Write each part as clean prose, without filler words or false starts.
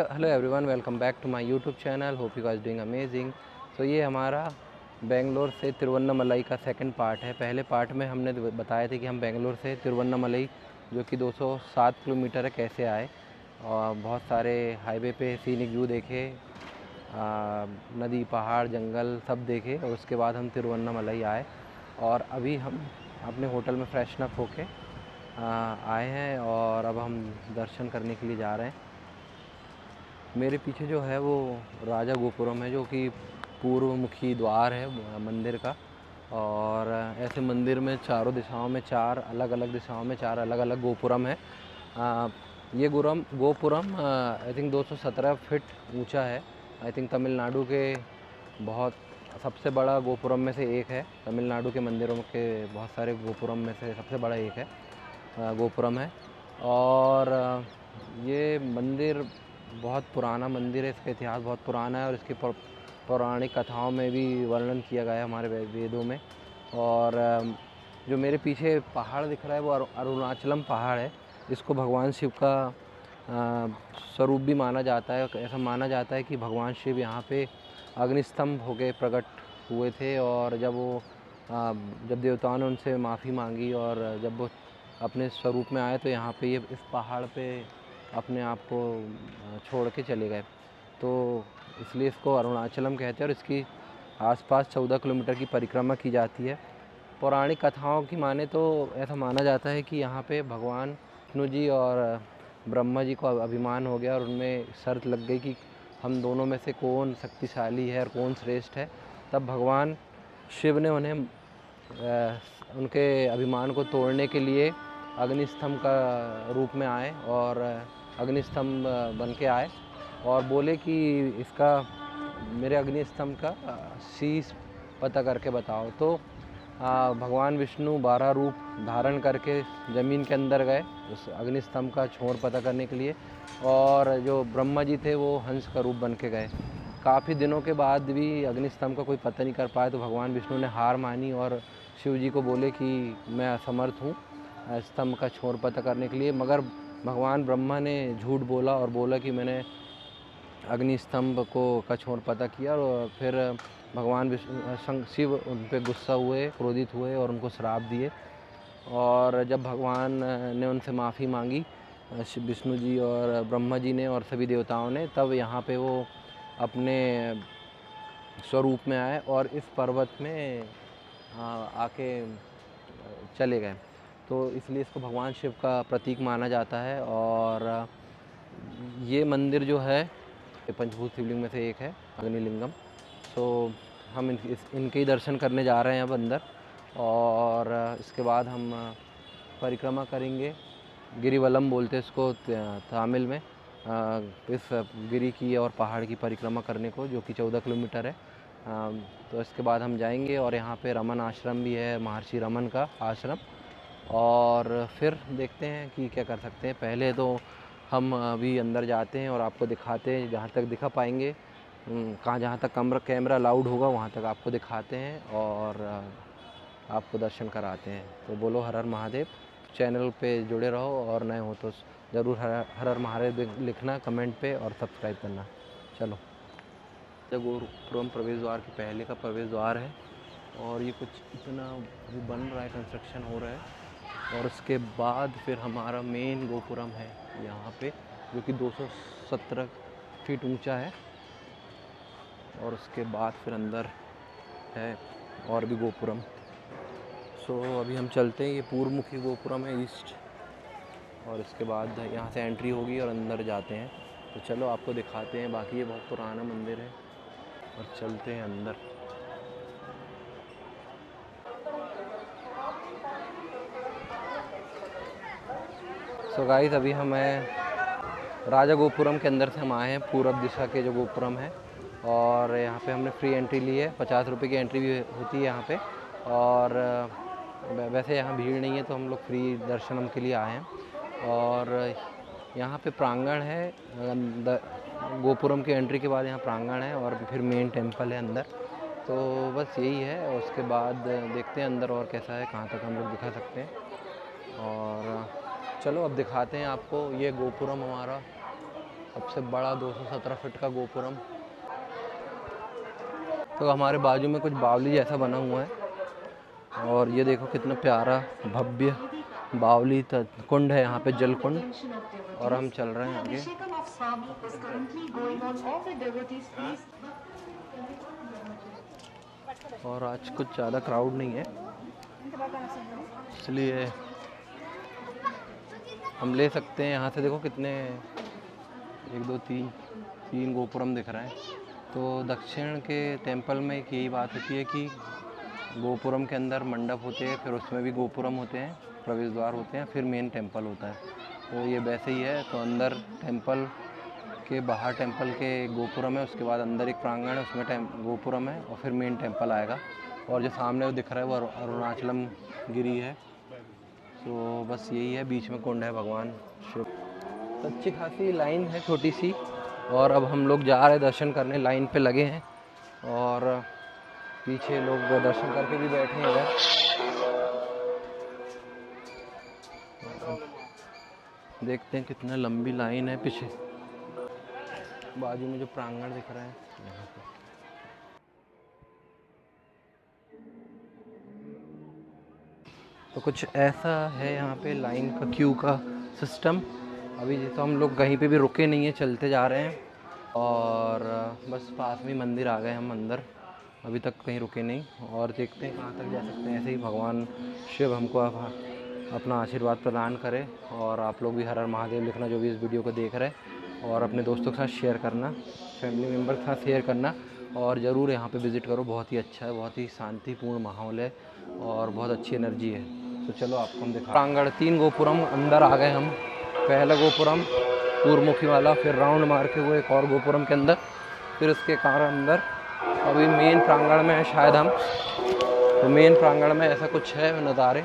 Hello everyone, welcome back to my YouTube channel. Hope you guys doing amazing. तो ये हमारा बेंगलोर से तिरुवन्नामलई का सेकंड पार्ट है। पहले पार्ट में हमने बताया था कि हम बेंगलोर से तिरुवन्नामलई जो कि 207 किलोमीटर है कैसे आए, और बहुत सारे हाईवे पे सीनिक व्यू देखे, नदी पहाड़ जंगल सब देखे, और उसके बाद हम तिरुवन्नामलई आए। और अभी हम अपने होटल में फ्रेशन अप होके आए हैं और अब हम दर्शन करने के लिए जा रहे हैं। मेरे पीछे जो है वो राजा गोपुरम है, जो कि पूर्व मुखी द्वार है मंदिर का। और ऐसे मंदिर में चारों दिशाओं में चार अलग अलग दिशाओं में चार अलग अलग गोपुरम है। ये गोपुरम आई थिंक 217 फीट ऊंचा है। आई थिंक तमिलनाडु के बहुत सबसे बड़ा गोपुरम में से एक है। तमिलनाडु के मंदिरों के बहुत सारे गोपुरम में से सबसे बड़ा एक है गोपुरम है। और ये मंदिर बहुत पुराना मंदिर है, इसका इतिहास बहुत पुराना है और इसकी पौराणिक कथाओं में भी वर्णन किया गया है हमारे वेदों में। और जो मेरे पीछे पहाड़ दिख रहा है वो अरुणाचलम पहाड़ है। इसको भगवान शिव का स्वरूप भी माना जाता है। ऐसा माना जाता है कि भगवान शिव यहाँ पे अग्निस्तंभ होकर प्रकट हुए थे, और जब देवताओं ने उनसे माफ़ी मांगी और जब वो अपने स्वरूप में आए तो यहाँ पे ये इस पहाड़ पे अपने आप को छोड़ के चले गए। तो इसलिए इसको अरुणाचलम कहते हैं। और इसकी आसपास 14 किलोमीटर की परिक्रमा की जाती है। पौराणिक कथाओं की माने तो ऐसा माना जाता है कि यहाँ पे भगवान विष्णु जी और ब्रह्मा जी को अभिमान हो गया और उनमें शर्त लग गई कि हम दोनों में से कौन शक्तिशाली है और कौन श्रेष्ठ है। तब भगवान शिव ने उन्हें उनके अभिमान को तोड़ने के लिए अग्निस्तंभ का रूप में आए और अग्निस्तंभ बन के आए और बोले कि इसका मेरे अग्निस्तंभ का शीश पता करके बताओ। तो भगवान विष्णु 12 रूप धारण करके ज़मीन के अंदर गए उस अग्निस्तंभ का छोर पता करने के लिए, और जो ब्रह्मा जी थे वो हंस का रूप बन के गए। काफ़ी दिनों के बाद भी अग्निस्तंभ का कोई पता नहीं कर पाया, तो भगवान विष्णु ने हार मानी और शिव जी को बोले कि मैं असमर्थ हूँ स्तंभ का छोर पता करने के लिए। मगर भगवान ब्रह्मा ने झूठ बोला और बोला कि मैंने अग्निस्तंभ का छोर पता किया, और फिर भगवान शिव उन पर गुस्सा हुए, क्रोधित हुए और उनको श्राप दिए। और जब भगवान ने उनसे माफ़ी मांगी, विष्णु जी और ब्रह्मा जी ने और सभी देवताओं ने, तब यहाँ पे वो अपने स्वरूप में आए और इस पर्वत में आके चले गए। तो इसलिए इसको भगवान शिव का प्रतीक माना जाता है। और ये मंदिर जो है पंचभूत शिवलिंग में से एक है, अग्निलिंगम। तो हम इनके ही दर्शन करने जा रहे हैं अब अंदर, और इसके बाद हम परिक्रमा करेंगे। गिरिवलम बोलते हैं इसको तमिल में, इस गिरी की और पहाड़ की परिक्रमा करने को, जो कि 14 किलोमीटर है। तो इसके बाद हम जाएंगे और यहाँ पे रमन आश्रम भी है, महर्षि रमन का आश्रम। और फिर देखते हैं कि क्या कर सकते हैं। पहले तो हम अभी अंदर जाते हैं और आपको दिखाते हैं, जहाँ तक दिखा पाएंगे, जहाँ तक कैमरा अलाउड होगा वहाँ तक आपको दिखाते हैं और आपको दर्शन कराते हैं। तो बोलो हर हर महादेव। चैनल पे जुड़े रहो और नए हो तो ज़रूर हर हर महादेव लिखना कमेंट पे और सब्सक्राइब करना। चलो, गोपुरम प्रवेश द्वार के पहले का प्रवेश द्वार है, और ये कुछ इतना अभी बन रहा है, कंस्ट्रक्शन हो रहा है। और उसके बाद फिर हमारा मेन गोपुरम है यहाँ पे, जो कि 217 फीट ऊंचा है। और उसके बाद फिर अंदर है और भी गोपुरम। सो अभी हम चलते हैं। ये पूर्वमुखी गोपुरम है, ईस्ट, और इसके बाद यहाँ से एंट्री होगी और अंदर जाते हैं। तो चलो आपको दिखाते हैं। बाकी ये बहुत पुराना मंदिर है और चलते हैं अंदर। सो गाइस, अभी हमें राजा गोपुरम के अंदर से हम आए हैं, पूरब दिशा के जो गोपुरम है। और यहाँ पे हमने फ्री एंट्री ली है, 50 रुपये की एंट्री भी होती है यहाँ पे। और वैसे यहाँ भीड़ नहीं है, तो हम लोग फ्री दर्शनम के लिए आए हैं। और यहाँ पे प्रांगण है, गोपुरम की एंट्री के बाद यहाँ प्रांगण है और फिर मेन टेम्पल है अंदर। तो बस यही है। और उसके बाद देखते हैं अंदर और कैसा है, कहाँ तक हम लोग दिखा सकते हैं। और चलो अब दिखाते हैं आपको। ये गोपुरम हमारा सबसे बड़ा 217 फीट का गोपुरम। तो हमारे बाजू में कुछ बावली जैसा बना हुआ है और ये देखो कितना प्यारा भव्य बावली कुंड है यहाँ पे, जल कुंड। और हम चल रहे हैं आगे। और आज कुछ ज़्यादा क्राउड नहीं है, इसलिए हम ले सकते हैं। यहाँ से देखो कितने 1 2 3 गोपुरम दिख रहे हैं। तो दक्षिण के टेंपल में एक यही बात होती है कि गोपुरम के अंदर मंडप होते हैं, फिर उसमें भी गोपुरम होते हैं, प्रवेश द्वार होते हैं, फिर मेन टेंपल होता है। तो ये वैसे ही है। तो अंदर टेंपल के बाहर टेंपल के गोपुरम है, उसके बाद अंदर एक प्रांगण है, उसमें गोपुरम है और फिर मेन टेंपल आएगा। और जो सामने वो दिख रहा है वो अरुणाचलम गिरी है। तो बस यही है, बीच में कुंड है भगवान शिव। तो अच्छी खासी लाइन है छोटी सी। और अब हम लोग जा रहे हैं दर्शन करने, लाइन पे लगे हैं और पीछे लोग दर्शन करके भी बैठे हैं इधर। देखते हैं कितना लंबी लाइन है पीछे। बाजू में जो प्रांगण दिख रहा है यहाँ पे। तो कुछ ऐसा है यहाँ पे लाइन का, क्यू का सिस्टम। अभी जैसे हम लोग कहीं पे भी रुके नहीं है, चलते जा रहे हैं और बस पास में मंदिर आ गए हम अंदर, अभी तक कहीं रुके नहीं। और देखते हैं कहाँ तक जा सकते हैं। ऐसे ही भगवान शिव हमको अपना आशीर्वाद प्रदान करे। और आप लोग भी हर हर महादेव लिखना जो भी इस वीडियो को देख रहे हैं, और अपने दोस्तों के साथ शेयर करना, फैमिली मेम्बर के साथ शेयर करना। और ज़रूर यहाँ पे विज़िट करो, बहुत ही अच्छा है, बहुत ही शांतिपूर्ण माहौल है और बहुत अच्छी एनर्जी है। तो चलो आपको हम दिखा। प्रांगण 3 गोपुरम अंदर आ गए हम। पहला गोपुरम पूर्वमुखी वाला, फिर राउंड मार के वो एक और गोपुरम के अंदर, फिर उसके कारण अंदर। अभी मेन प्रांगण में है शायद हम। तो मेन प्रांगण में ऐसा कुछ है नज़ारे।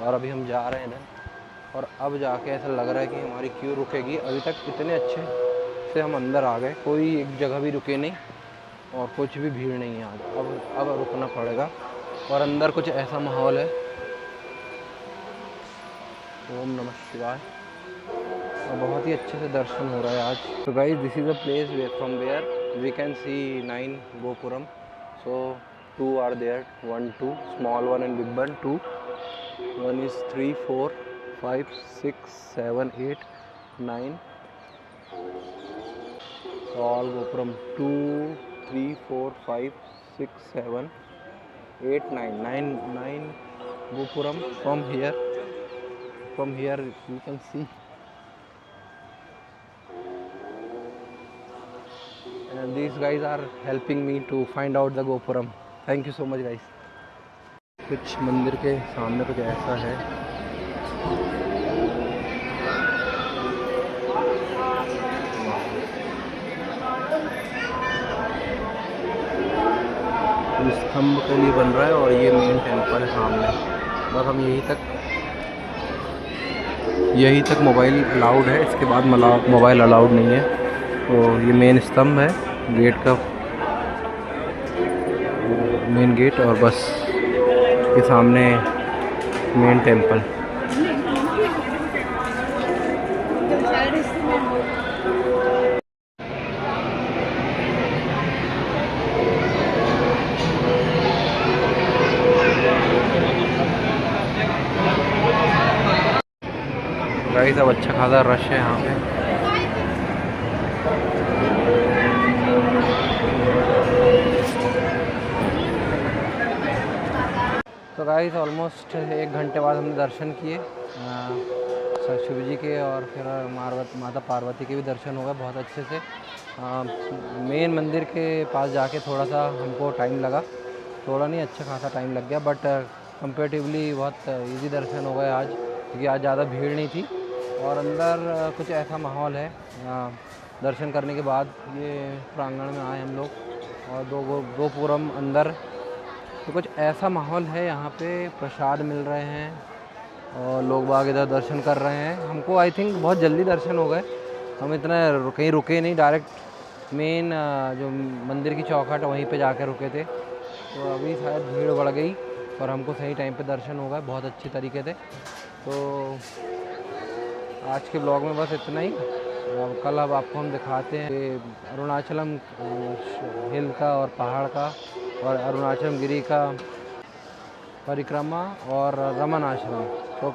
और अभी हम जा रहे हैं इधर। और अब जाके ऐसा लग रहा है कि हमारी क्यू रुकेगी। अभी तक इतने अच्छे से हम अंदर आ गए, कोई एक जगह भी रुके नहीं और कुछ भी भीड़ नहीं है आज। अब रुकना पड़ेगा। और अंदर कुछ ऐसा माहौल है। ओम नमः शिवाय। और बहुत ही अच्छे से दर्शन हो रहा है आज। तो guys, this is a place from where we can see 9 gopuram. So 2 are there, 1 2 small one and big one 2. 1 is 3 4 5 6 7 8 9. So all gopuram 2 3 4 5 6 7 8 9 gopuram from here. From here you can see. And these guys are helping me to find out the gopuram. Thank you so much guys. कुछ मंदिर के सामने कुछ ऐसा है। स्तंभ के लिए बन रहा है और ये मेन टेंपल है सामने। बस हम यही तक मोबाइल अलाउड है, इसके बाद मोबाइल अलाउड नहीं है। तो ये मेन स्तंभ है, गेट का मेन गेट, और बस के सामने मेन टेंपल। गाइस अब अच्छा खासा रश है यहाँ पे। तो गाइस ऑलमोस्ट 1 घंटे बाद हमने दर्शन किए शिव जी के, और फिर माता पार्वती के भी दर्शन हो गए बहुत अच्छे से। मेन मंदिर के पास जाके थोड़ा सा हमको टाइम लगा, थोड़ा नहीं अच्छा खासा टाइम लग गया, बट कंपेरेटिवली बहुत इजी दर्शन हो गए आज, क्योंकि आज ज़्यादा भीड़ नहीं थी। और अंदर कुछ ऐसा माहौल है। दर्शन करने के बाद ये प्रांगण में आए हम लोग, और 2 गोपुरम अंदर। तो कुछ ऐसा माहौल है यहाँ पे, प्रसाद मिल रहे हैं और लोग बाग इधर दर्शन कर रहे हैं। हमको आई थिंक बहुत जल्दी दर्शन हो गए, हम इतना कहीं रुके नहीं, डायरेक्ट मेन जो मंदिर की चौखट वहीं पे जाकर रुके थे। तो अभी शायद भीड़ बढ़ गई और हमको सही टाइम पे दर्शन हो गए बहुत अच्छी तरीके से। तो आज के ब्लॉग में बस इतना ही। अब कल अब आपको हम दिखाते हैं कि अरुणाचलम हिल का और पहाड़ का और अरुणाचलम गिरी का परिक्रमा और रमन आश्रम। तो